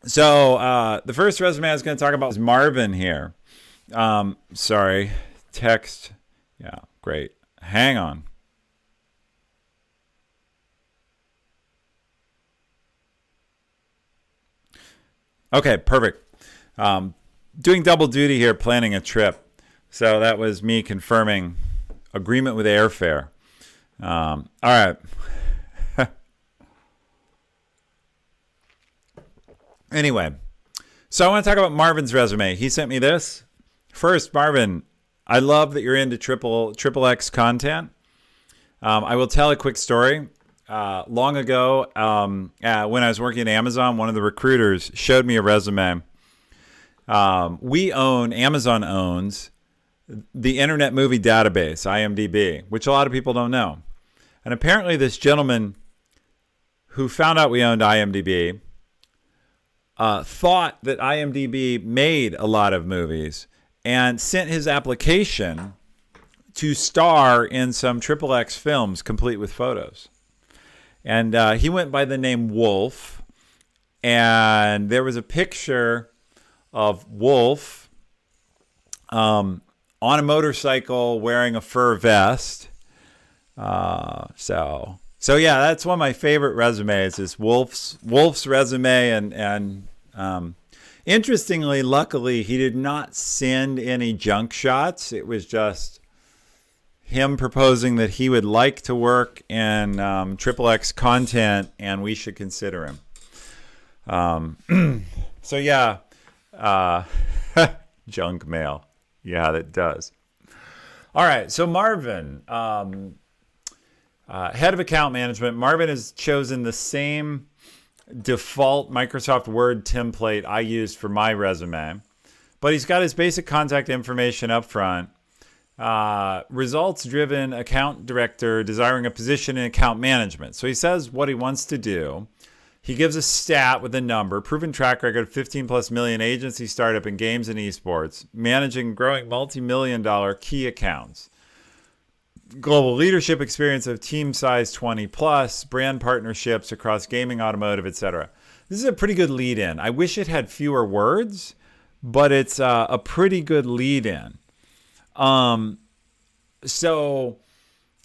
So the first resume I was going to talk about is Marvin here. Sorry, text. Yeah, great. Hang on. Okay, perfect. Doing double duty here, planning a trip. So that was me confirming agreement with airfare. All right. Anyway, so I want to talk about Marvin's resume. He sent me this. First, Marvin, I love that you're into triple X content. I will tell a quick story. Long ago, when I was working at Amazon, one of the recruiters showed me a resume. Amazon owns the Internet Movie Database, IMDb, which a lot of people don't know. And apparently this gentleman who found out we owned IMDb thought that IMDb made a lot of movies and sent his application to star in some triple X films complete with photos. And he went by the name Wolf. And there was a picture of Wolf on a motorcycle wearing a fur vest. So yeah, that's one of my favorite resumes is Wolf's resume. And interestingly, luckily, he did not send any junk shots. It was just him proposing that he would like to work in triple X content and we should consider him. So yeah, junk mail. Yeah, that does. All right, so Marvin, head of account management. Marvin has chosen the same default Microsoft Word template I used for my resume, but he's got his basic contact information up front. Results-driven account director desiring a position in account management. So he says what he wants to do. He gives a stat with a number, proven track record of 15 plus million agency startup in games and esports, managing growing multi-million-dollar key accounts. Global leadership experience of team size 20 plus, brand partnerships across gaming, automotive, etc. This is a pretty good lead in. I wish it had fewer words, but it's a pretty good lead in. So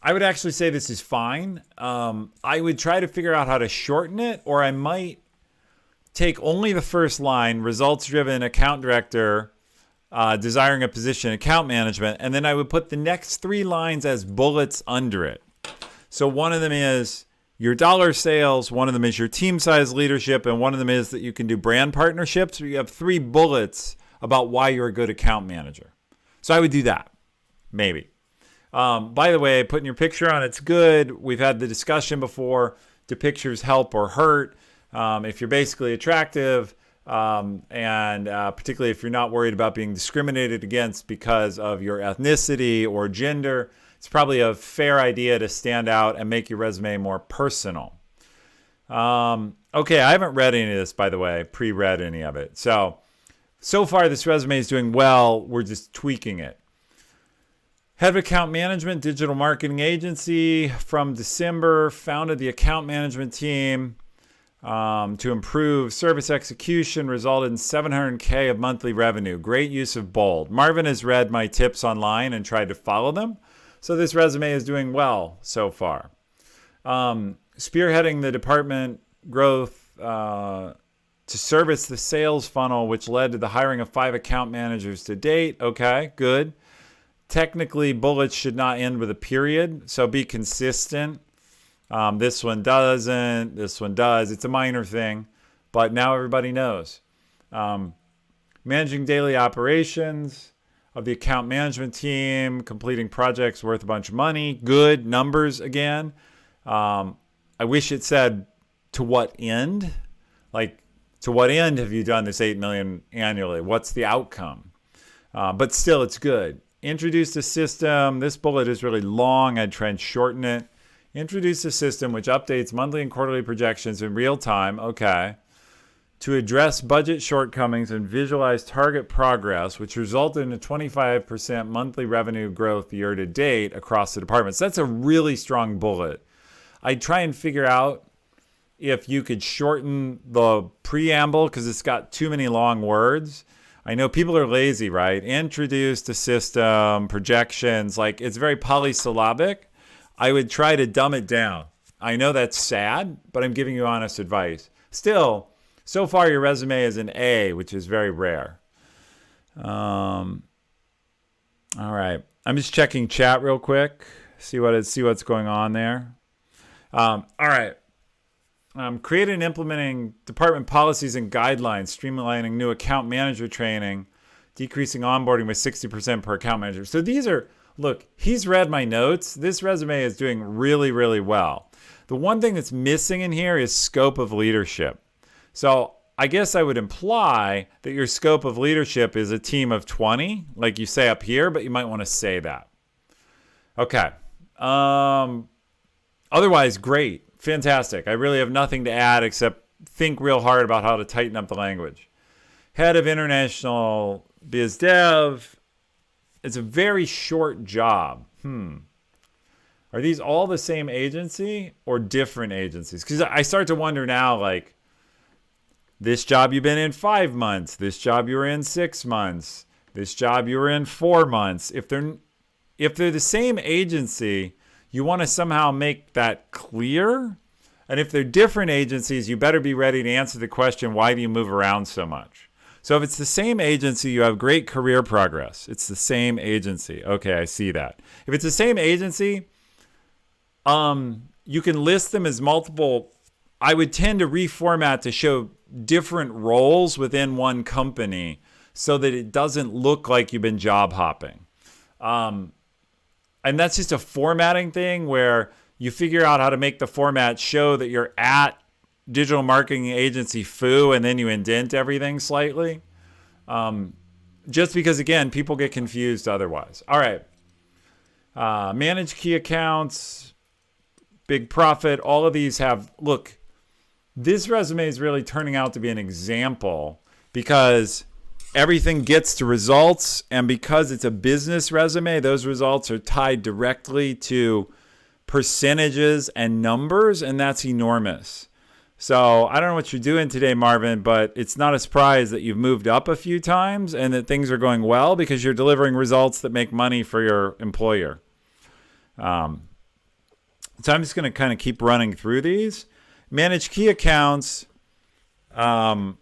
I would actually say this is fine. I would try to figure out how to shorten it, or I might take only the first line, results driven account director, desiring a position in account management, and then I would put the next 3 lines as bullets under it. So one of them is your dollar sales, one of them is your team size leadership, and one of them is that you can do brand partnerships. So you have 3 bullets about why you're a good account manager. So I would do that, maybe. By the way, putting your picture on, it's good. We've had the discussion before. Do pictures help or hurt? If you're basically attractive, and particularly if you're not worried about being discriminated against because of your ethnicity or gender, it's probably a fair idea to stand out and make your resume more personal. Okay, I haven't read any of this, by the way, pre-read any of it. So far this resume is doing well. We're just tweaking it. Head of account management, digital marketing agency from December, founded the account management team to improve service execution, resulted in $700K of monthly revenue. Great use of bold. Marvin has read my tips online and tried to follow them. So this resume is doing well so far. Spearheading the department growth to service the sales funnel, which led to the hiring of 5 account managers to date. Okay, good. Technically, bullets should not end with a period, so be consistent. This one doesn't. This one does. It's a minor thing, but now everybody knows. Managing daily operations of the account management team, completing projects worth a bunch of money. Good numbers again. I wish it said to what end? Like, to what end have you done this $8 million annually? What's the outcome? But still, it's good. Introduced a system. This bullet is really long. I'd try and shorten it. Introduce a system which updates monthly and quarterly projections in real time. Okay. To address budget shortcomings and visualize target progress, which resulted in a 25% monthly revenue growth year to date across the departments. That's a really strong bullet. I'd try and figure out if you could shorten the preamble because it's got too many long words. I know people are lazy, right? Introduce the system, projections, like it's very polysyllabic. I would try to dumb it down. I know that's sad, but I'm giving you honest advice. Still, so far your resume is an A, which is very rare. All right. I'm just checking chat real quick. See what's going on there. All right. Creating and implementing department policies and guidelines, streamlining new account manager training, decreasing onboarding by 60% per account manager. So these are, look, he's read my notes. This resume is doing really, really well. The one thing that's missing in here is scope of leadership. So I guess I would imply that your scope of leadership is a team of 20, like you say up here, but you might want to say that. Okay. Otherwise, great. Fantastic. I really have nothing to add except think real hard about how to tighten up the language. Head of International Biz Dev. It's a very short job. Are these all the same agency or different agencies? Because I start to wonder now, like, this job you've been in 5 months. This job you were in 6 months. This job you were in 4 months. If they're the same agency, you want to somehow make that clear. And if they're different agencies, you better be ready to answer the question, why do you move around so much? So if it's the same agency, you have great career progress. It's the same agency. Okay, I see that. If it's the same agency, you can list them as multiple. I would tend to reformat to show different roles within one company so that it doesn't look like you've been job hopping. And that's just a formatting thing where you figure out how to make the format show that you're at digital marketing agency foo, and then you indent everything slightly. Just because, again, people get confused otherwise. All right. Manage key accounts, big profit. All of these have, look, this resume is really turning out to be an example because everything gets to results, and because it's a business resume, those results are tied directly to percentages and numbers, and that's enormous. So I don't know what you're doing today, Marvin, but it's not a surprise that you've moved up a few times and that things are going well because you're delivering results that make money for your employer. So I'm just going to kind of keep running through these. Manage key accounts. I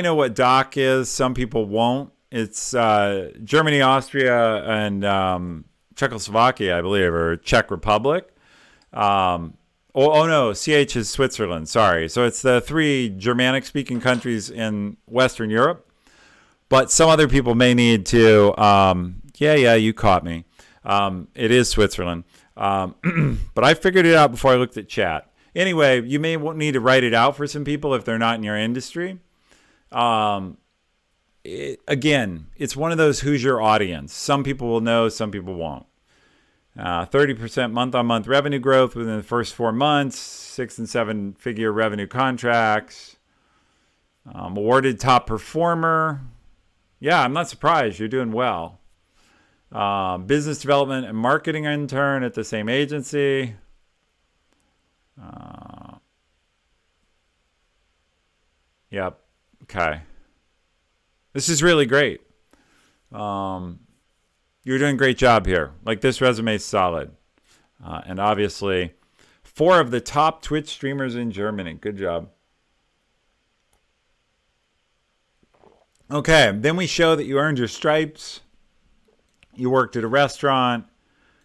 know what DOC is. Some people won't. It's Germany, Austria, and Czechoslovakia, I believe, or Czech Republic. No, CH is Switzerland. Sorry. So it's the 3 Germanic-speaking countries in Western Europe. But some other people may need to, you caught me. It is Switzerland. But I figured it out before I looked at chat. Anyway, you may need to write it out for some people if they're not in your industry. Again, it's one of those who's your audience. Some people will know, some people won't. 30% month-on-month revenue growth within the first 4 months, 6 and 7 figure revenue contracts, awarded top performer. Yeah, I'm not surprised. You're doing well. Business development and marketing intern at the same agency. Yep. Okay. This is really great. You're doing a great job here. Like, this resume is solid. And obviously, 4 of the top Twitch streamers in Germany. Good job. Okay. Then we show that you earned your stripes. You worked at a restaurant.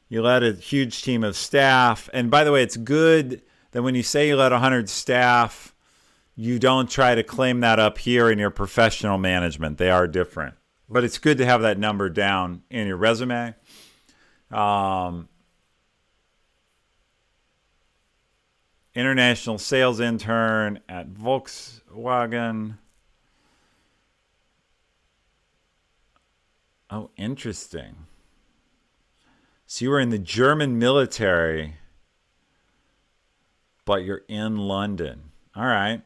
You led a huge team of staff. And by the way, it's good that when you say you led 100 staff, you don't try to claim that up here in your professional management. They are different. But it's good to have that number down in your resume. International sales intern at Volkswagen. Oh, interesting. So you were in the German military, but you're in London. All right.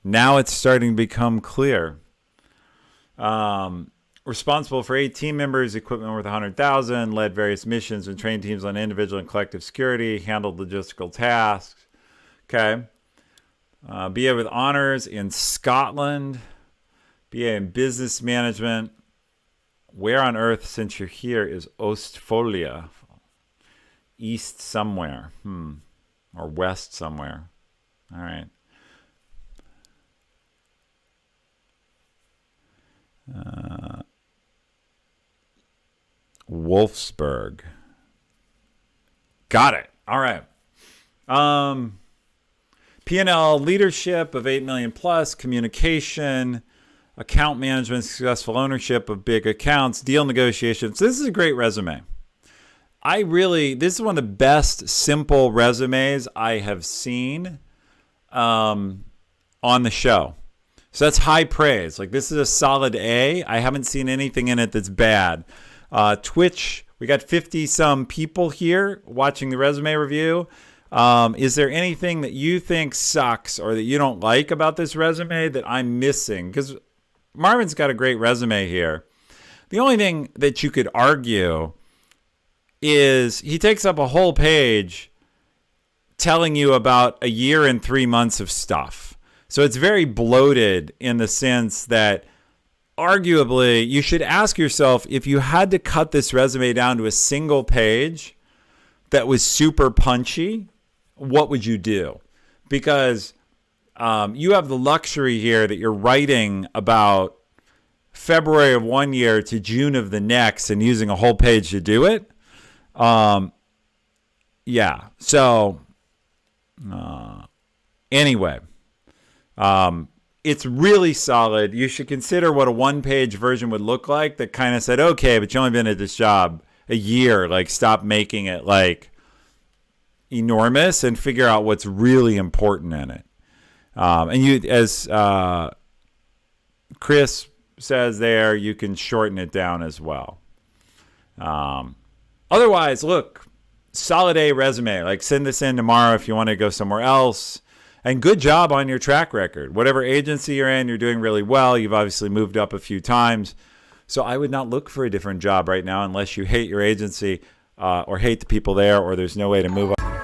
Now it's starting to become clear. responsible for 8 team members, equipment worth $100,000, led various missions and trained teams on individual and collective security, handled logistical tasks. Okay. BA with honors in Scotland, BA in business management. Where on earth, since you're here, is Ostfolia? East somewhere. Or west somewhere. All right. Wolfsburg. Got it. All right. P&L leadership of 8 million plus, communication, account management, successful ownership of big accounts, deal negotiations. This is a great resume. This is one of the best simple resumes I have seen on the show. So that's high praise. Like, this is a solid A. I haven't seen anything in it that's bad. Twitch, we got 50-some people here watching the resume review. Is there anything that you think sucks or that you don't like about this resume that I'm missing? Because Marvin's got a great resume here. The only thing that you could argue is he takes up a whole page telling you about a year and 3 months of stuff. So it's very bloated in the sense that arguably you should ask yourself, if you had to cut this resume down to a single page that was super punchy, what would you do? Because you have the luxury here that you're writing about February of one year to June of the next and using a whole page to do it. Yeah. So anyway, it's really solid. You should consider what a one-page version would look like that kind of said, okay, but you only been at this job a year. Like, stop making it like enormous and figure out what's really important in it. And you, as Chris says there, you can shorten it down as well. Otherwise, look, solid A resume. Like, send this in tomorrow if you want to go somewhere else. And good job on your track record. Whatever agency you're in, you're doing really well. You've obviously moved up a few times. So I would not look for a different job right now unless you hate your agency or hate the people there, or there's no way to move up.